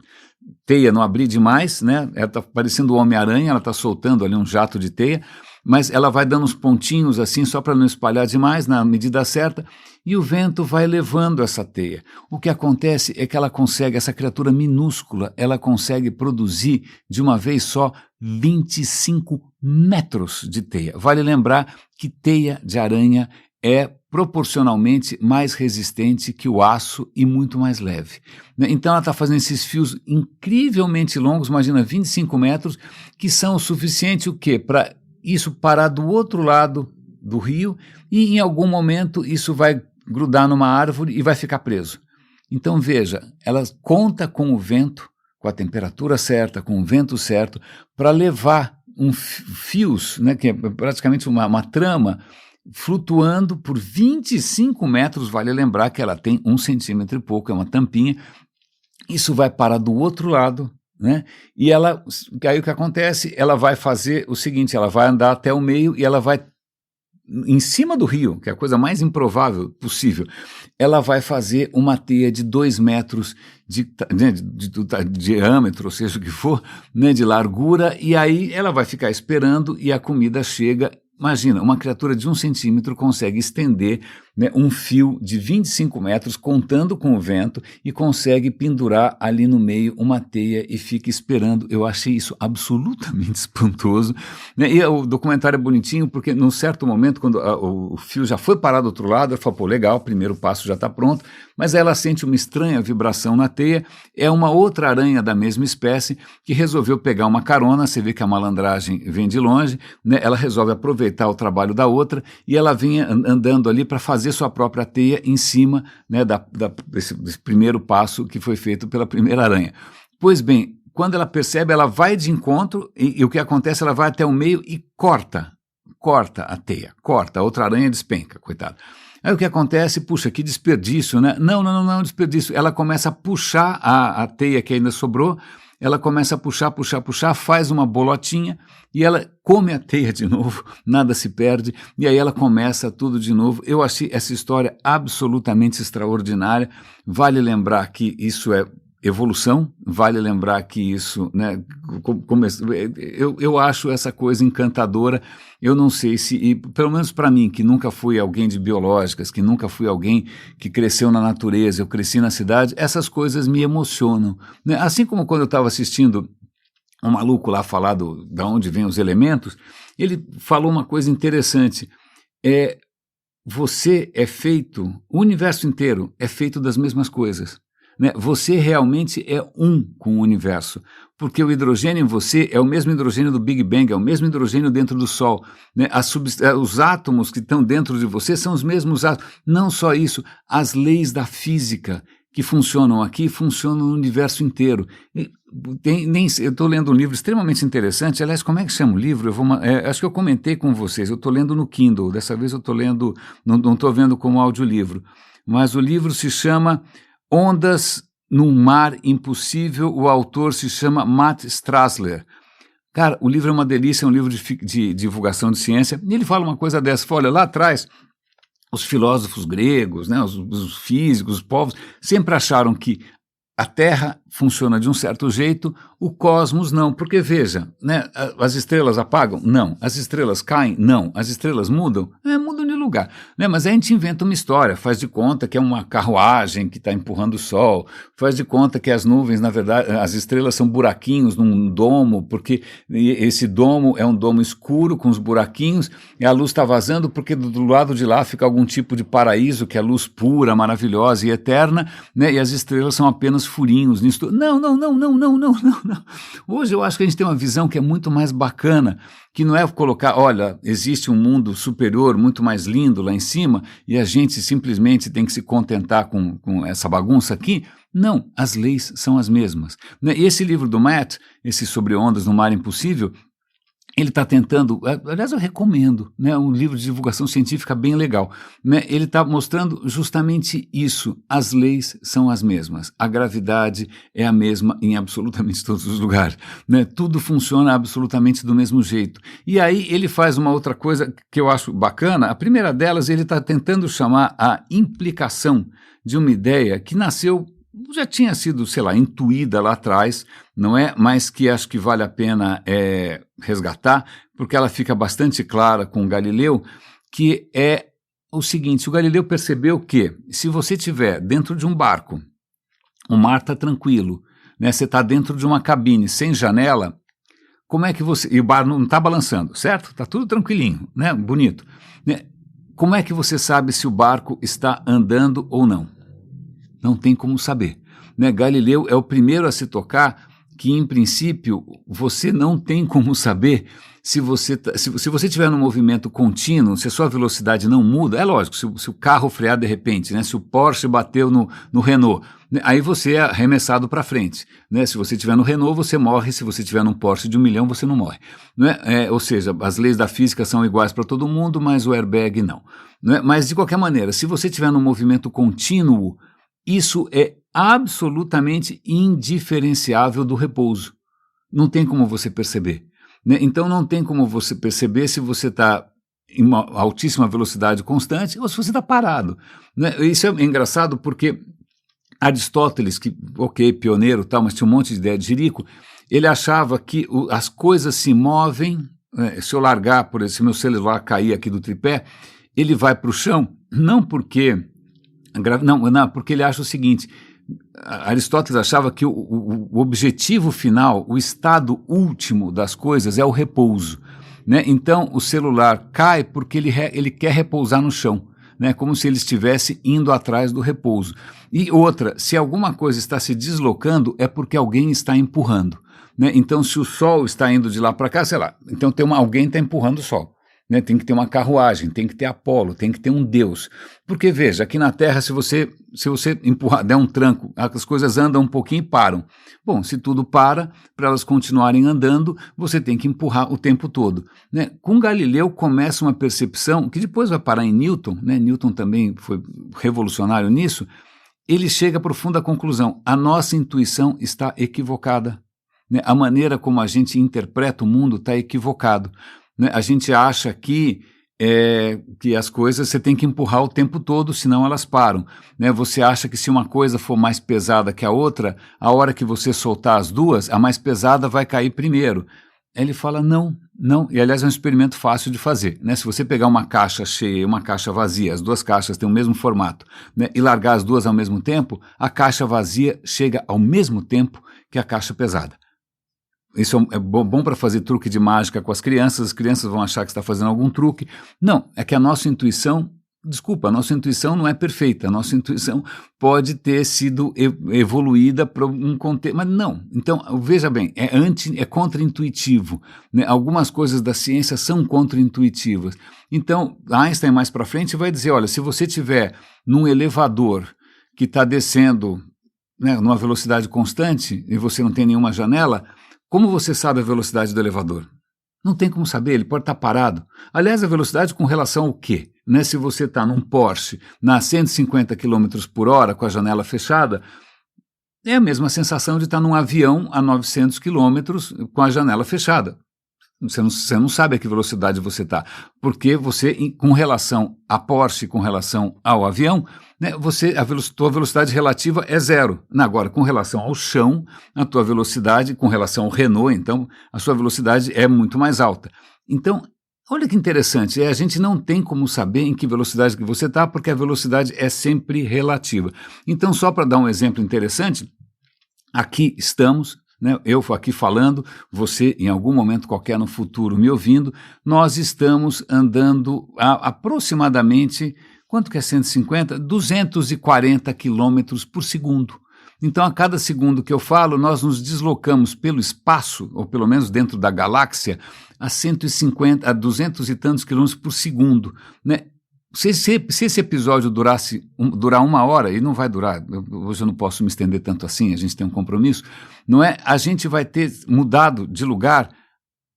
teia não abrir demais, né? Ela está parecendo o Homem-Aranha, ela está soltando ali um jato de teia, mas ela vai dando uns pontinhos assim só para não espalhar demais na medida certa, e o vento vai levando essa teia. O que acontece é que ela consegue, essa criatura minúscula, ela consegue produzir de uma vez só 25 metros de teia. Vale lembrar que teia de aranha é proporcionalmente mais resistente que o aço e muito mais leve. Então ela está fazendo esses fios incrivelmente longos, imagina 25 metros, que são o suficiente o quê? Para isso parar do outro lado do rio e em algum momento isso vai grudar numa árvore e vai ficar preso. Então veja, ela conta com o vento, com a temperatura certa, com o vento certo, para levar fios, né, que é praticamente uma trama, flutuando por 25 metros, vale lembrar que ela tem 1 centímetro e pouco, é uma tampinha, isso vai parar do outro lado, né? E aí o que acontece? Ela vai fazer o seguinte, ela vai andar até o meio e ela vai, em cima do rio, que é a coisa mais improvável possível, ela vai fazer uma teia de 2 metros de diâmetro, ou seja, o que for, né, de largura, e aí ela vai ficar esperando e a comida chega. Imagina, uma criatura de 1 centímetro consegue estender né, um fio de 25 metros contando com o vento e consegue pendurar ali no meio uma teia e fica esperando. Eu achei isso absolutamente espantoso, né? E o documentário é bonitinho porque num certo momento, quando o fio já foi parar do outro lado, ela fala, pô, legal, o primeiro passo já está pronto, mas aí ela sente uma estranha vibração na teia, é uma outra aranha da mesma espécie que resolveu pegar uma carona, você vê que a malandragem vem de longe, né? Ela resolve aproveitar o trabalho da outra e ela vinha andando ali para fazer sua própria teia em cima, né, desse primeiro passo que foi feito pela primeira aranha. Pois bem, quando ela percebe, ela vai de encontro e o que acontece, ela vai até o meio e corta a teia, a outra aranha despenca, coitada. Aí o que acontece? Puxa, que desperdício, né? Não, desperdício. Ela começa a puxar a teia que ainda sobrou, ela começa a puxar, faz uma bolotinha e ela come a teia de novo, nada se perde, e aí ela começa tudo de novo. Eu achei essa história absolutamente extraordinária. Vale lembrar que isso é evolução, vale lembrar que isso, né, eu acho essa coisa encantadora. Eu não sei se, e pelo menos para mim, que nunca fui alguém de biológicas, que nunca fui alguém que cresceu na natureza, eu cresci na cidade, essas coisas me emocionam, né? Assim como quando eu estava assistindo um maluco lá falar de onde vêm os elementos, ele falou uma coisa interessante, você é feito, o universo inteiro é feito das mesmas coisas. Né? Você realmente é um com o universo, porque o hidrogênio em você é o mesmo hidrogênio do Big Bang, é o mesmo hidrogênio dentro do Sol, né? Os átomos que estão dentro de você são os mesmos átomos. Não só isso, as leis da física que funcionam aqui funcionam no universo inteiro. Eu estou lendo um livro extremamente interessante. Aliás, como é que chama o livro? Acho que eu comentei com vocês, eu estou lendo no Kindle, dessa vez eu estou lendo, não estou vendo como audiolivro, mas o livro se chama Ondas num Mar Impossível, o autor se chama Matt Strassler. Cara, o livro é uma delícia, é um livro de divulgação de ciência, e ele fala uma coisa dessa, olha, lá atrás, os filósofos gregos, né, os físicos, os povos, sempre acharam que a Terra funciona de um certo jeito, o cosmos não, porque veja, né, as estrelas apagam? Não. As estrelas caem? Não. As estrelas mudam? Mudam de lugar. Né? Mas a gente inventa uma história, faz de conta que é uma carruagem que está empurrando o Sol, faz de conta que as nuvens, na verdade, as estrelas são buraquinhos num domo, porque esse domo é um domo escuro com os buraquinhos, e a luz está vazando porque do lado de lá fica algum tipo de paraíso, que é luz pura, maravilhosa e eterna, né? E as estrelas são apenas furinhos nisso. Não. Hoje eu acho que a gente tem uma visão que é muito mais bacana, que não é colocar, olha, existe um mundo superior, muito mais lindo lá em cima, e a gente simplesmente tem que se contentar com essa bagunça aqui. Não, as leis são as mesmas. Né? E esse livro do Matt, esse Sobre Ondas no Mar Impossível, ele está tentando, aliás eu recomendo, né, um livro de divulgação científica bem legal, né, ele está mostrando justamente isso, as leis são as mesmas, a gravidade é a mesma em absolutamente todos os lugares, né, tudo funciona absolutamente do mesmo jeito. E aí ele faz uma outra coisa que eu acho bacana, a primeira delas ele está tentando chamar a implicação de uma ideia que nasceu, já tinha sido, sei lá, intuída lá atrás, não é? Mas que acho que vale a pena resgatar, porque ela fica bastante clara com Galileu, que é o seguinte, o Galileu percebeu que se você estiver dentro de um barco, o mar está tranquilo, né? Você está dentro de uma cabine sem janela, como é que você... E o bar não está balançando, certo? Está tudo tranquilinho, né? Bonito. Né? Como é que você sabe se o barco está andando ou não? Não tem como saber. Né? Galileu é o primeiro a se tocar que, em princípio, você não tem como saber se você estiver num movimento contínuo, se a sua velocidade não muda. É lógico, se o carro frear de repente, né? Se o Porsche bateu no Renault, né? Aí você é arremessado para frente. Né? Se você estiver no Renault, você morre. Se você estiver num Porsche de 1 milhão, você não morre. Né? Ou seja, as leis da física são iguais para todo mundo, mas o airbag não. Né? Mas, de qualquer maneira, se você estiver num movimento contínuo, isso é absolutamente indiferenciável do repouso. Não tem como você perceber. Né? Então não tem como você perceber se você está em uma altíssima velocidade constante ou se você está parado. Né? Isso é engraçado porque Aristóteles, que, ok, pioneiro, tal, mas tinha um monte de ideia de jirico, ele achava que as coisas se movem, se eu largar, por exemplo, se meu celular cair aqui do tripé, ele vai para o chão não porque... Não, porque ele acha o seguinte, Aristóteles achava que o objetivo final, o estado último das coisas é o repouso, né? Então o celular cai porque ele quer repousar no chão, né? Como se ele estivesse indo atrás do repouso. E outra, se alguma coisa está se deslocando é porque alguém está empurrando, né? Então se o sol está indo de lá para cá, sei lá, então alguém está empurrando o sol. Né, tem que ter uma carruagem, tem que ter Apolo, tem que ter um Deus. Porque, veja, aqui na Terra, se você empurrar, der um tranco, as coisas andam um pouquinho e param. Bom, se tudo para elas continuarem andando, você tem que empurrar o tempo todo. Né? Com Galileu começa uma percepção, que depois vai parar em Newton, né? Newton também foi revolucionário nisso, ele chega à profunda conclusão, a nossa intuição está equivocada. Né? A maneira como a gente interpreta o mundo está equivocado. Né? A gente acha que as coisas você tem que empurrar o tempo todo, senão elas param. Né? Você acha que se uma coisa for mais pesada que a outra, a hora que você soltar as duas, a mais pesada vai cair primeiro. Ele fala não, e aliás é um experimento fácil de fazer. Né? Se você pegar uma caixa cheia e uma caixa vazia, as duas caixas têm o mesmo formato, né? E largar as duas ao mesmo tempo, a caixa vazia chega ao mesmo tempo que a caixa pesada. Isso é bom para fazer truque de mágica com as crianças vão achar que está fazendo algum truque. Não, é que a nossa intuição não é perfeita, a nossa intuição pode ter sido evoluída para um contexto, mas não. Então, veja bem, é contra-intuitivo, né? Algumas coisas da ciência são contra-intuitivas. Então, Einstein mais para frente vai dizer, olha, se você estiver num elevador que está descendo, né, numa velocidade constante e você não tem nenhuma janela, como você sabe a velocidade do elevador? Não tem como saber, ele pode estar parado. Aliás, a velocidade com relação ao quê? Né? Se você está num Porsche na 150 km por hora com a janela fechada, é a mesma sensação de estar num avião a 900 km com a janela fechada. Você não sabe a que velocidade você está, porque você, com relação a Porsche, com relação ao avião, né, tua velocidade relativa é zero. Agora, com relação ao chão, a tua velocidade, com relação ao Renault, então, a sua velocidade é muito mais alta. Então, olha que interessante, a gente não tem como saber em que velocidade que você está, porque a velocidade é sempre relativa. Então, só para dar um exemplo interessante, aqui estamos, né, eu aqui falando, você em algum momento qualquer no futuro me ouvindo, nós estamos andando a aproximadamente, quanto que é 150? 240 quilômetros por segundo. Então, a cada segundo que eu falo, nós nos deslocamos pelo espaço, ou pelo menos dentro da galáxia, a 150, a 200 e tantos quilômetros por segundo, né? Se esse episódio durar 1 hora, e não vai durar, hoje eu não posso me estender tanto assim, a gente tem um compromisso, não é? A gente vai ter mudado de lugar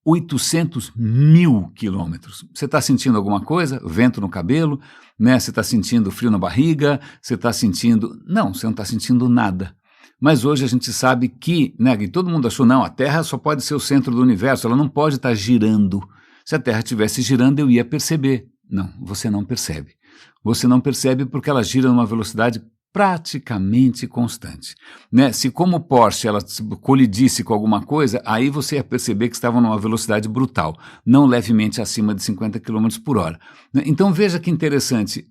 800 mil quilômetros. Você está sentindo alguma coisa? Vento no cabelo? Né? Você está sentindo frio na barriga? Você está sentindo... Não, você não está sentindo nada. Mas hoje a gente sabe que, né, e todo mundo achou, não, a Terra só pode ser o centro do universo, ela não pode estar girando. Se a Terra estivesse girando, eu ia perceber. Não, você não percebe. Você não percebe porque ela gira numa velocidade praticamente constante. Né? Se como Porsche ela colidisse com alguma coisa, aí você ia perceber que estava numa velocidade brutal, não levemente acima de 50 km por hora. Então veja que interessante,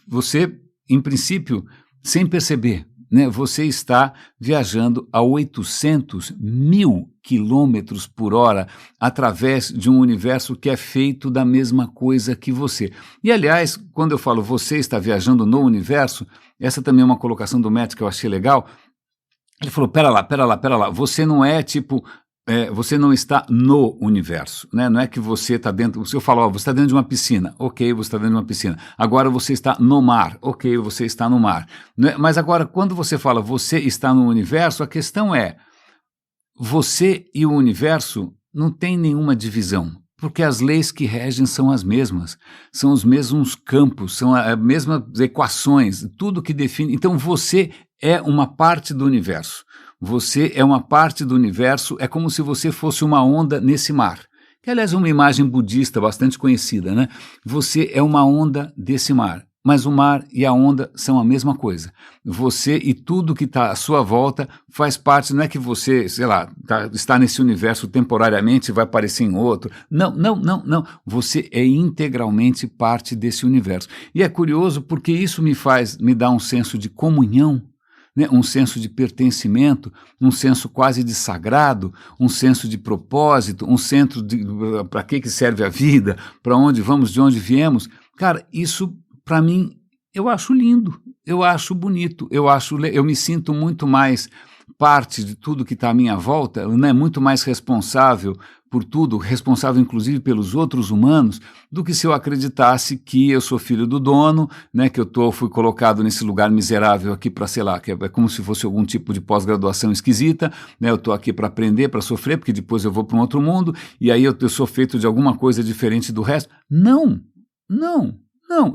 você, em princípio, sem perceber, né, você está viajando a 800 mil quilômetros por hora através de um universo que é feito da mesma coisa que você. E, aliás, quando eu falo você está viajando no universo, essa também é uma colocação do Matt que eu achei legal. Ele falou, pera lá, você não é tipo... você não está no universo, né? Não é que você está dentro, se eu falo, você está dentro de uma piscina, ok, você está dentro de uma piscina, agora você está no mar, ok, você está no mar, né? Mas agora, quando você fala você está no universo, a questão é, você e o universo não tem nenhuma divisão, porque as leis que regem são as mesmas, são os mesmos campos, são as mesmas equações, tudo que define, então você é uma parte do universo. Você é uma parte do universo, é como se você fosse uma onda nesse mar. Que, aliás, é uma imagem budista bastante conhecida, né? Você é uma onda desse mar. mas o mar e a onda são a mesma coisa. Você e tudo que está à sua volta faz parte, não é que você, sei lá, está nesse universo temporariamente e vai aparecer em outro. Não, não, não, não. Você é integralmente parte desse universo. E é curioso porque isso me dá um senso de comunhão, né? Um senso de pertencimento, um senso quase de sagrado, um senso de propósito, um senso de para que serve a vida, para onde vamos, de onde viemos. Cara, isso para mim, eu acho lindo, eu acho bonito, eu me sinto muito mais parte de tudo que está à minha volta, né, muito mais responsável por tudo, responsável inclusive pelos outros humanos, do que se eu acreditasse que eu sou filho do dono, né, que fui colocado nesse lugar miserável aqui para, sei lá, que é como se fosse algum tipo de pós-graduação esquisita, né, eu estou aqui para aprender, para sofrer, porque depois eu vou para um outro mundo, e aí eu sou feito de alguma coisa diferente do resto. Não, não. Não,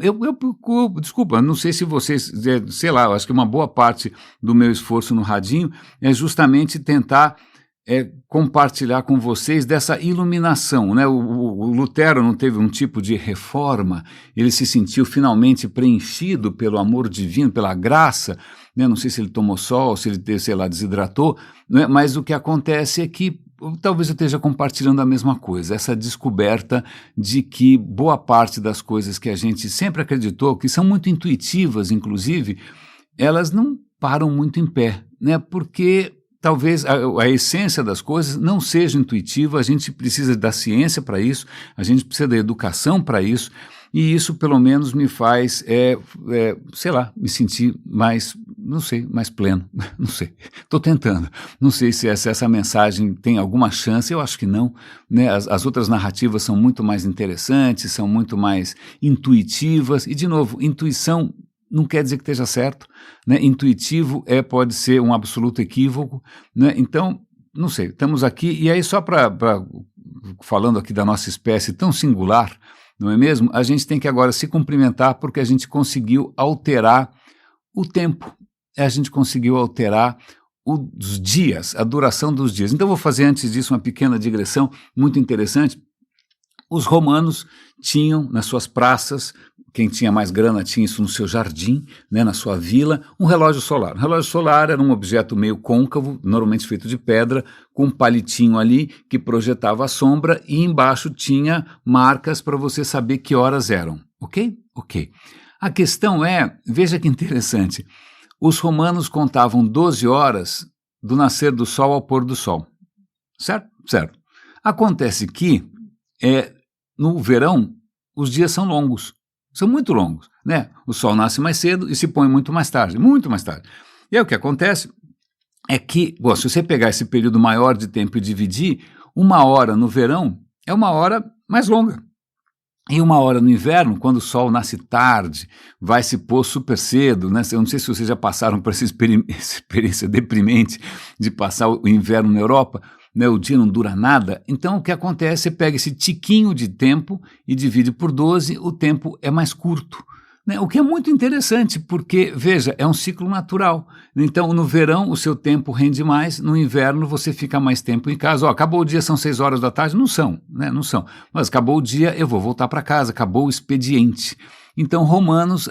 desculpa, não sei se vocês, sei lá, eu acho que uma boa parte do meu esforço no Radinho é justamente tentar compartilhar com vocês dessa iluminação, né? O Lutero não teve um tipo de reforma, ele se sentiu finalmente preenchido pelo amor divino, pela graça, né? Não sei se ele tomou sol, se ele, sei lá, desidratou, né? Mas o que acontece é que talvez eu esteja compartilhando a mesma coisa, essa descoberta de que boa parte das coisas que a gente sempre acreditou, que são muito intuitivas, inclusive, elas não param muito em pé, né? Porque talvez a essência das coisas não seja intuitiva, a gente precisa da ciência para isso, a gente precisa da educação para isso, e isso pelo menos me faz, sei lá, me sentir mais, não sei, mais pleno, não sei, estou tentando, não sei se essa mensagem tem alguma chance, eu acho que não, né? As outras narrativas são muito mais interessantes, são muito mais intuitivas, e de novo, intuição não quer dizer que esteja certo, né? Intuitivo pode ser um absoluto equívoco, né? Então, não sei, estamos aqui, e aí só falando aqui da nossa espécie tão singular, não é mesmo? A gente tem que agora se cumprimentar porque a gente conseguiu alterar o tempo, a gente conseguiu alterar os dias, a duração dos dias. Então, vou fazer antes disso uma pequena digressão muito interessante. Os romanos tinham nas suas praças, quem tinha mais grana tinha isso no seu jardim, né, na sua vila, um relógio solar. O relógio solar era um objeto meio côncavo, normalmente feito de pedra, com um palitinho ali que projetava a sombra e embaixo tinha marcas para você saber que horas eram. Ok? Ok. A questão veja que interessante, os romanos contavam 12 horas do nascer do sol ao pôr do sol. Certo? Certo. Acontece que no verão os dias são longos. São muito longos, né? O sol nasce mais cedo e se põe muito mais tarde. E aí o que acontece é que, se você pegar esse período maior de tempo e dividir, 1 hora no verão é 1 hora mais longa. E 1 hora no inverno, quando o sol nasce tarde, vai se pôr super cedo, né? Eu não sei se vocês já passaram por essa experiência deprimente de passar o inverno na Europa, né? O dia não dura nada. Então, o que acontece? Você pega esse tiquinho de tempo e divide por 12, o tempo é mais curto, né? O que é muito interessante, porque, veja, é um ciclo natural. Então, no verão, o seu tempo rende mais, no inverno, você fica mais tempo em casa. Acabou o dia, são 6 horas da tarde? Não são, né? Não são. Mas acabou o dia, eu vou voltar para casa, acabou o expediente. Então, romanos,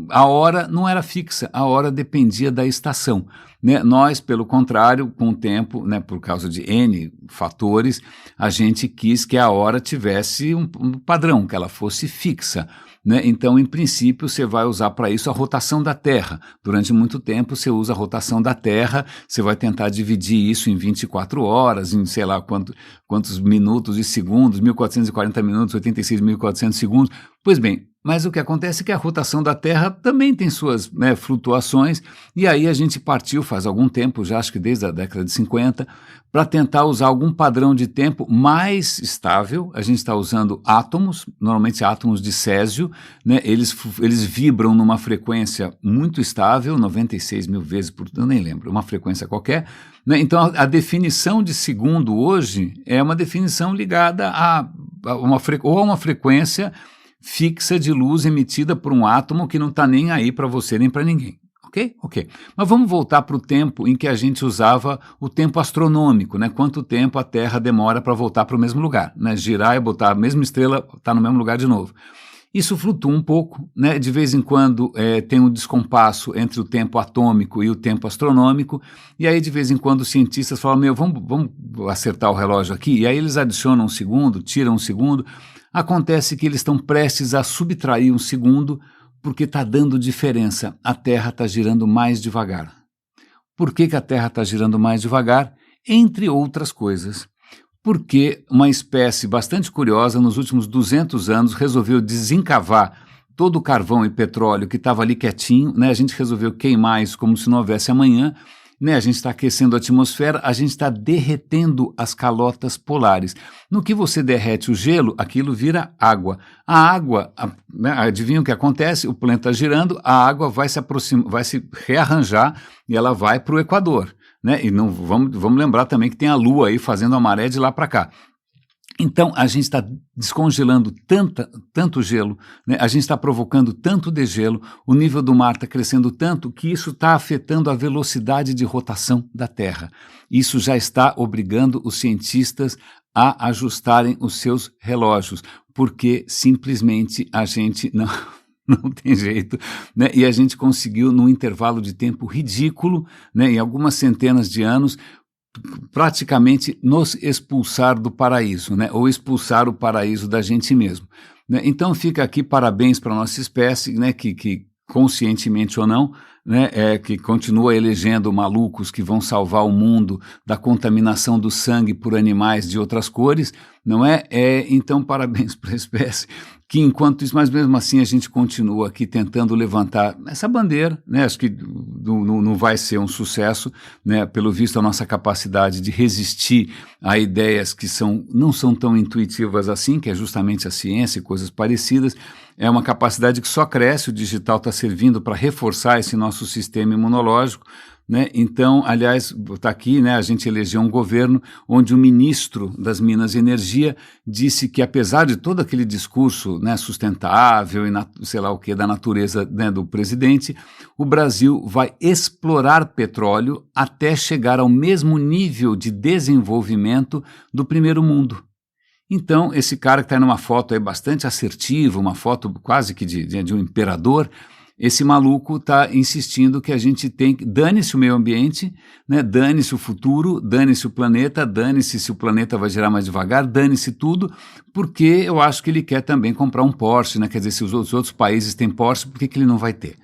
a hora não era fixa, a hora dependia da estação, né? Nós, pelo contrário, com o tempo, né, por causa de N fatores, a gente quis que a hora tivesse um padrão, que ela fosse fixa, né? Então, em princípio, você vai usar para isso a rotação da Terra. Durante muito tempo, você usa a rotação da Terra, você vai tentar dividir isso em 24 horas, em sei lá quantos minutos e segundos, 1440 minutos, 86.400 segundos. Pois bem, mas o que acontece é que a rotação da Terra também tem suas, né, flutuações, e aí a gente partiu faz algum tempo, já acho que desde a década de 50, para tentar usar algum padrão de tempo mais estável. A gente está usando átomos, normalmente átomos de césio, né, eles vibram numa frequência muito estável, 96 mil vezes por, eu nem lembro, uma frequência qualquer, né? Então a definição de segundo hoje é uma definição ligada a uma frequência fixa de luz emitida por um átomo que não está nem aí para você nem para ninguém. Ok? Ok. Mas vamos voltar para o tempo em que a gente usava o tempo astronômico, né? Quanto tempo a Terra demora para voltar para o mesmo lugar, né? Girar e botar a mesma estrela, está no mesmo lugar de novo. Isso flutua um pouco, né? De vez em quando tem um descompasso entre o tempo atômico e o tempo astronômico, e aí de vez em quando os cientistas falam, vamos acertar o relógio aqui, e aí eles adicionam um segundo, tiram um segundo. Acontece que eles estão prestes a subtrair um segundo, porque está dando diferença, a Terra está girando mais devagar. Por que a Terra está girando mais devagar? Entre outras coisas, porque uma espécie bastante curiosa, nos últimos 200 anos, resolveu desencavar todo o carvão e petróleo que estava ali quietinho, né? A gente resolveu queimar isso como se não houvesse amanhã, né? A gente está aquecendo a atmosfera, a gente está derretendo as calotas polares. No que você derrete o gelo, aquilo vira água. A água, né? Adivinha o que acontece? O planeta está girando, a água vai se aproximar, vai se rearranjar e ela vai para o Equador. Né? E não, vamos lembrar também que tem a Lua aí fazendo a maré de lá para cá. Então, a gente está descongelando tanto gelo, né? A gente está provocando tanto degelo, o nível do mar está crescendo tanto que isso está afetando a velocidade de rotação da Terra. Isso já está obrigando os cientistas a ajustarem os seus relógios, porque simplesmente a gente não tem jeito, né? E a gente conseguiu, num intervalo de tempo ridículo, né, em algumas centenas de anos, praticamente nos expulsar do paraíso, né, ou expulsar o paraíso da gente mesmo. Né? Então fica aqui parabéns para a nossa espécie, né, que conscientemente ou não, né, que continua elegendo malucos que vão salvar o mundo da contaminação do sangue por animais de outras cores, não é? Então, parabéns para a espécie, que enquanto isso, mas mesmo assim a gente continua aqui tentando levantar essa bandeira, né? Acho que não vai ser um sucesso, né? Pelo visto, a nossa capacidade de resistir a ideias que não são tão intuitivas assim, que é justamente a ciência e coisas parecidas, é uma capacidade que só cresce, o digital está servindo para reforçar esse nosso sistema imunológico, né? Então, aliás, está aqui, né, a gente elegeu um governo onde o ministro das Minas e Energia disse que, apesar de todo aquele discurso, né, sustentável e sei lá o que da natureza, né, do presidente, o Brasil vai explorar petróleo até chegar ao mesmo nível de desenvolvimento do primeiro mundo. Então, esse cara que está numa foto aí bastante assertiva, uma foto quase que de um imperador, esse maluco está insistindo que a gente tem que... Dane-se o meio ambiente, né? Dane-se o futuro, dane-se o planeta, dane-se se o planeta vai girar mais devagar, dane-se tudo, porque eu acho que ele quer também comprar um Porsche, né? Quer dizer, se os outros países têm Porsche, por que ele não vai ter?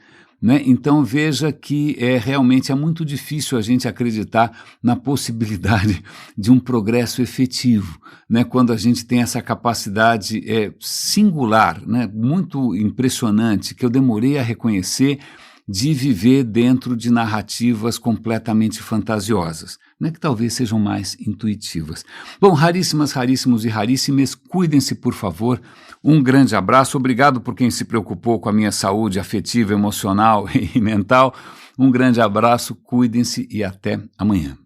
Né? Então veja que realmente é muito difícil a gente acreditar na possibilidade de um progresso efetivo, né? Quando a gente tem essa capacidade singular, né? Muito impressionante, que eu demorei a reconhecer, de viver dentro de narrativas completamente fantasiosas, né, que talvez sejam mais intuitivas. Bom, raríssimas, raríssimos e raríssimas, cuidem-se, por favor. Um grande abraço, obrigado por quem se preocupou com a minha saúde afetiva, emocional e mental. Um grande abraço, cuidem-se e até amanhã.